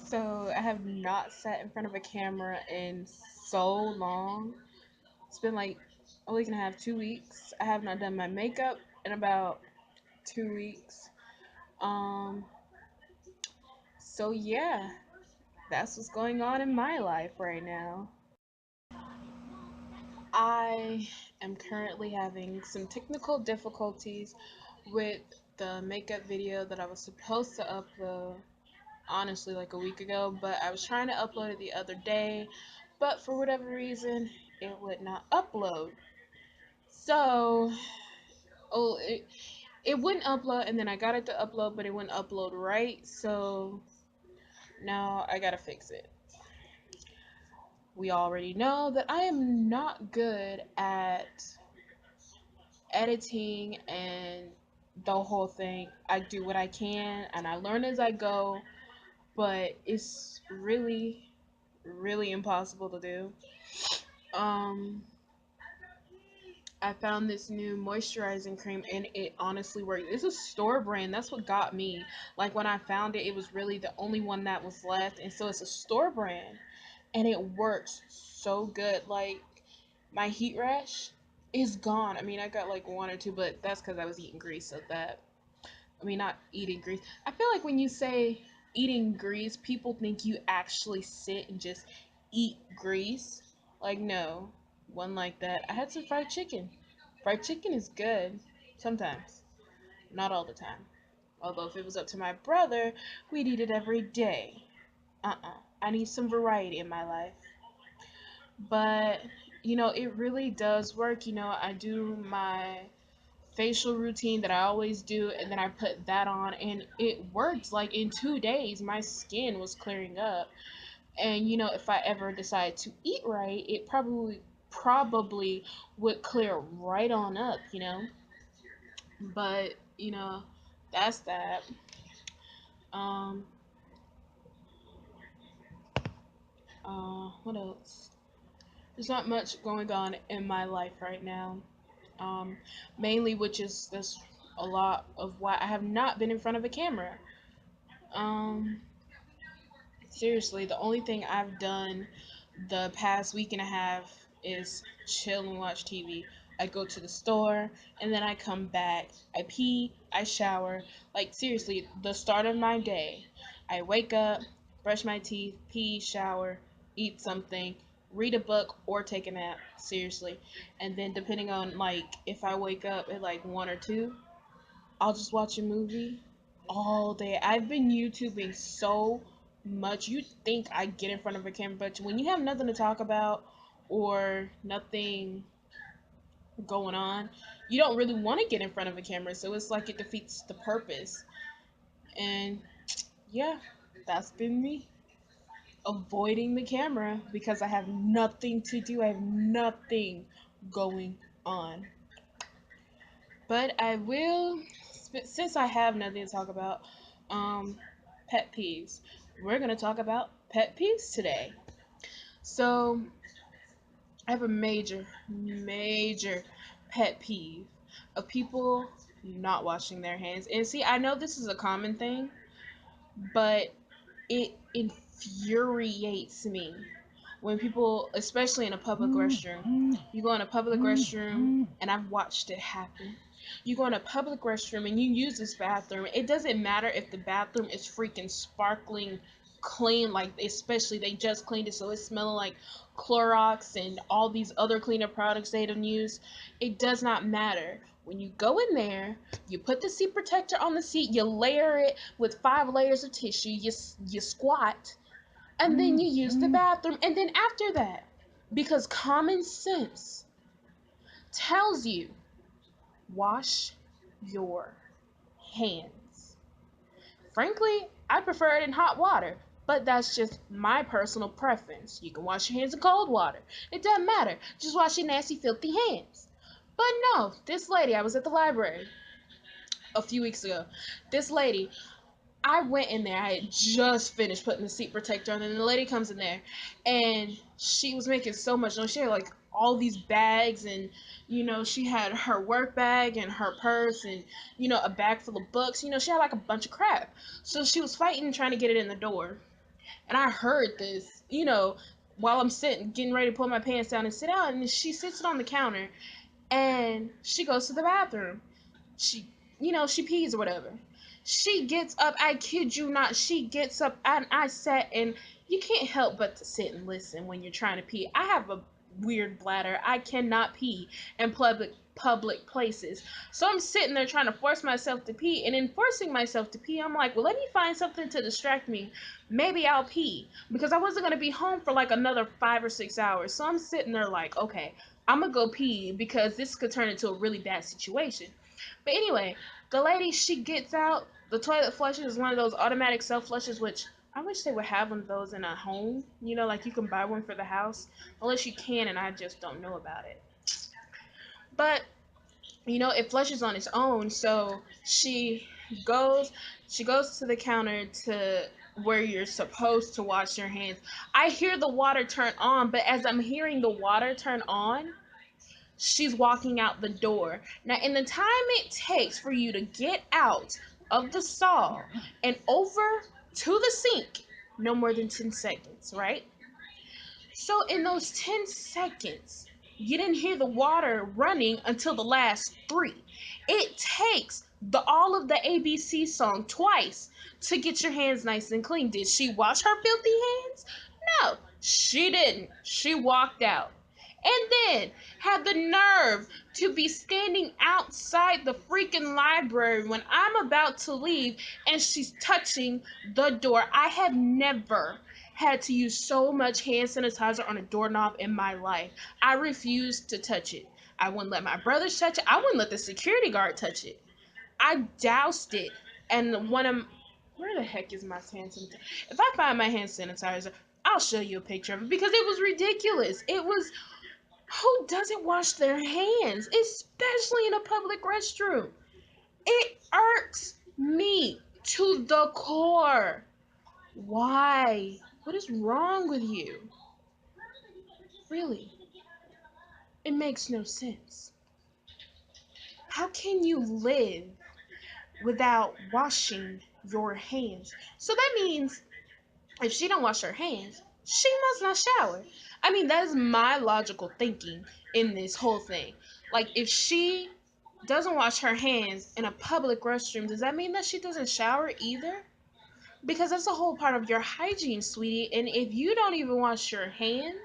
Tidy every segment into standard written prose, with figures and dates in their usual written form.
So I have not sat in front of a camera in so long. It's been like a week and a half, 2 weeks. I have not done my makeup in about 2 weeks. Um, so yeah, that's what's going on in my life right now. I am currently having some technical difficulties with the makeup video that I was supposed to upload, honestly, like a week ago, but I was trying to upload it the other day, but for whatever reason, it would not upload. So, oh, it wouldn't upload, and then I got it to upload, but it wouldn't upload right, so now I gotta fix it. We already know that I am not good at editing and the whole thing. I do what I can and I learn as I go, but it's really impossible to do. Um I found this new moisturizing cream and it honestly worked. It's a store brand. That's what got me. Like when I found it, it was really the only one that was left, and so it's a store brand and it works so good. Like my heat rash is gone. I mean, I got like one or two, but that's because I was eating grease. So that, I mean, not eating grease. I feel like when you say eating grease, people think you actually sit and just eat grease. Like, no, one like that. I had some fried chicken. Fried chicken is good sometimes, not all the time. Although, if it was up to my brother, we'd eat it every day. I need some variety in my life. But, it really does work. I do my facial routine that I always do, and then I put that on, and it worked. Like in 2 days, my skin was clearing up. And if I ever decide to eat right, it probably would clear right on up. But that's that. Um, what else? There's not much going on in my life right now. Um, Mainly, which is this a lot of why I have not been in front of a camera. Um, Seriously, the only thing I've done the past week and a half is chill and watch TV. I go to the store and then I come back. I pee, I shower. Like, seriously, the start of my day. I wake up, brush my teeth, pee, shower, eat something, read a book, or take a nap. Seriously. And then, depending on, like, if I wake up at like 1 or 2, I'll just watch a movie all day. I've been YouTubing so much. You'd think I get in front of a camera, but when you have nothing to talk about or nothing going on, you don't really want to get in front of a camera. So it's like it defeats the purpose. And yeah, that's been me. Avoiding the camera because I have nothing to do. I have nothing going on. But I will, since I have nothing to talk about, um, pet peeves. We're going to talk about pet peeves today. So, I have a major pet peeve of people not washing their hands. And see, I know this is a common thing, but it infuriates me when people, especially in a public restroom, you go in a public restroom, and I've watched it happen. You go in a public restroom and you use this bathroom. It doesn't matter if the bathroom is freaking sparkling clean, like especially they just cleaned it, so it's smelling like Clorox and all these other cleaner products they don't use. It does not matter. When you go in there, you put the seat protector on the seat, you layer it with 5 layers of tissue, you squat, and then you use the bathroom, and then after that, because common sense tells you, wash your hands. Frankly, I prefer it in hot water, but that's just my personal preference. You can wash your hands in cold water. It doesn't matter. Just wash your nasty, filthy hands. But no, this lady, I was at the library a few weeks ago. This lady, I went in there. I had just finished putting the seat protector on, and the lady comes in there, and she was making so much noise. She had like all these bags, and she had her work bag and her purse, and a bag full of books. She had like a bunch of crap. So she was fighting, trying to get it in the door. And I heard this, while I'm sitting, getting ready to pull my pants down and sit down, and she sits it on the counter, and she goes to the bathroom. She, she pees or whatever. She gets up. I kid you not. She gets up, and I sat, and you can't help but to sit and listen when you're trying to pee. I have a weird bladder. I cannot pee in public places. So I'm sitting there trying to force myself to pee, and in forcing myself to pee, I'm like, well, let me find something to distract me. Maybe I'll pee because I wasn't gonna be home for like another 5 or 6 hours. So I'm sitting there like, okay, I'm gonna go pee because this could turn into a really bad situation. But anyway, the lady, she gets out. The toilet flushes is one of those automatic self flushes, which I wish they would have one of those in a home. Like you can buy one for the house, unless you can, and I just don't know about it. But it flushes on its own. So goes, she goes to the counter to where you're supposed to wash your hands. I hear the water turn on, but as I'm hearing the water turn on, she's walking out the door. Now, in the time it takes for you to get out of the stall and over to the sink, no more than 10 seconds, right? So, in those 10 seconds, you didn't hear the water running until the last three. It takes all of the ABC song twice to get your hands nice and clean. Did she wash her filthy hands? No, she didn't. She walked out. And then had the nerve to be standing outside the freaking library when I'm about to leave and she's touching the door. I have never had to use so much hand sanitizer on a doorknob in my life. I refused to touch it. I wouldn't let my brothers touch it. I wouldn't let the security guard touch it. I doused it. And where the heck is my hand sanitizer? If I find my hand sanitizer, I'll show you a picture of it because it was ridiculous. It was, who doesn't wash their hands, especially in a public restroom? It irks me to the core. Why? What is wrong with you? Really? It makes no sense. How can you live without washing your hands? So that means if she don't wash her hands, she must not shower. I mean, that is my logical thinking in this whole thing. Like, if she doesn't wash her hands in a public restroom, does that mean that she doesn't shower either? Because that's a whole part of your hygiene, sweetie. And if you don't even wash your hands,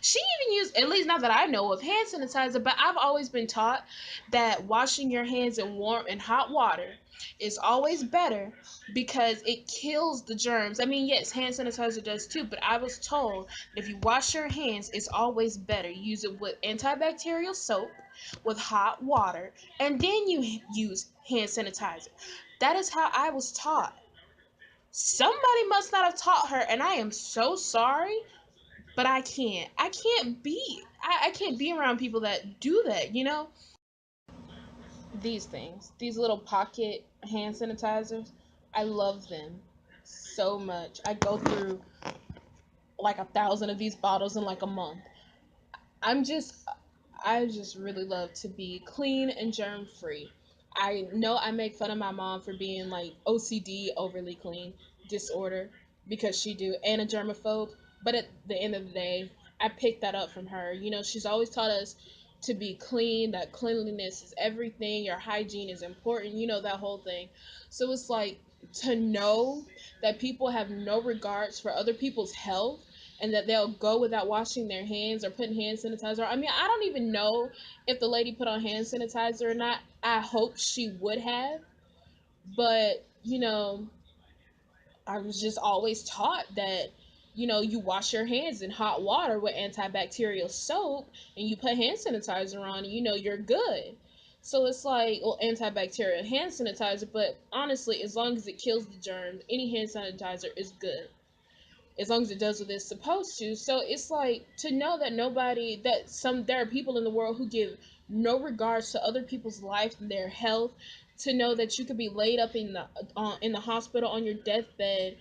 she even used, at least not that I know of, hand sanitizer. But I've always been taught that washing your hands in warm and hot water is always better because it kills the germs. I mean, yes, hand sanitizer does too, but I was told that if you wash your hands, it's always better. Use it with antibacterial soap, with hot water, and then you use hand sanitizer. That is how I was taught. Somebody must not have taught her, and I am so sorry, but I can't. I can't be around people that do that. These things, these little pocket hand sanitizers, I love them so much. I go through like 1,000 of these bottles in like a month. I'm just I just really love to be clean and germ free. I know I make fun of my mom for being like OCD, overly clean, disorder, because she do, and a germaphobe. But at the end of the day, I picked that up from her. She's always taught us to be clean, that cleanliness is everything, your hygiene is important, that whole thing. So it's like, to know that people have no regards for other people's health and that they'll go without washing their hands or putting hand sanitizer on. I mean, I don't even know if the lady put on hand sanitizer or not. I hope she would have, but I was just always taught that you wash your hands in hot water with antibacterial soap and you put hand sanitizer on and you're good. So it's like, well, antibacterial hand sanitizer, but honestly, as long as it kills the germs, any hand sanitizer is good as long as it does what it's supposed to. So it's like, to know that there are people in the world who give no regards to other people's life and their health. To know that you could be laid up in the hospital on your deathbed,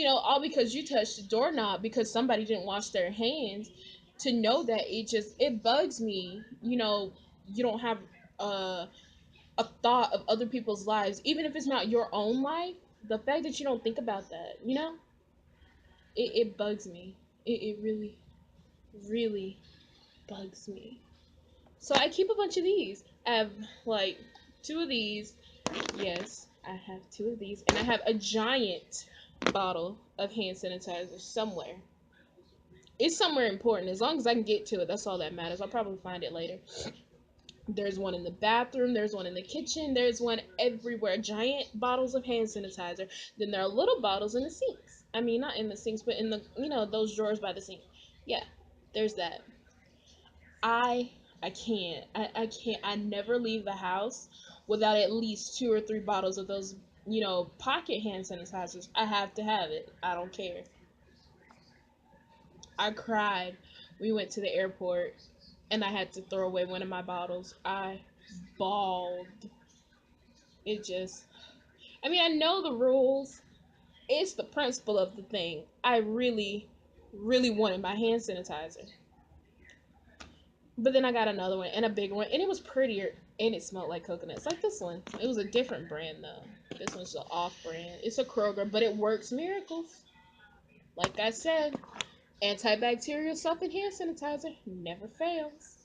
all because you touched the doorknob because somebody didn't wash their hands. To know that, it bugs me. You don't have a a thought of other people's lives, even if it's not your own life. The fact that you don't think about that. It bugs me. It really, really bugs me. So I keep a bunch of these. I have like two of these. Yes, I have two of these. And I have a giant bottle of hand sanitizer somewhere. It's somewhere important. As long as I can get to it, that's all that matters. I'll probably find it later. There's one in the bathroom, there's one in the kitchen, there's one everywhere. Giant bottles of hand sanitizer. Then there are little bottles in the sinks. I mean, not in the sinks, but in the, those drawers by the sink. Yeah, there's that. I I can't. I can't. I never leave the house without at least two or three bottles of those, pocket hand sanitizers. I have to have it. I don't care. I cried. We went to the airport and I had to throw away one of my bottles. I bawled. It just, I mean, I know the rules. It's the principle of the thing. I really, really wanted my hand sanitizer. But then I got another one and a bigger one, and it was prettier and it smelled like coconuts. Like this one. It was a different brand though. This one's an off brand. It's a Kroger, but it works miracles. Like I said, antibacterial soap and hand sanitizer never fails.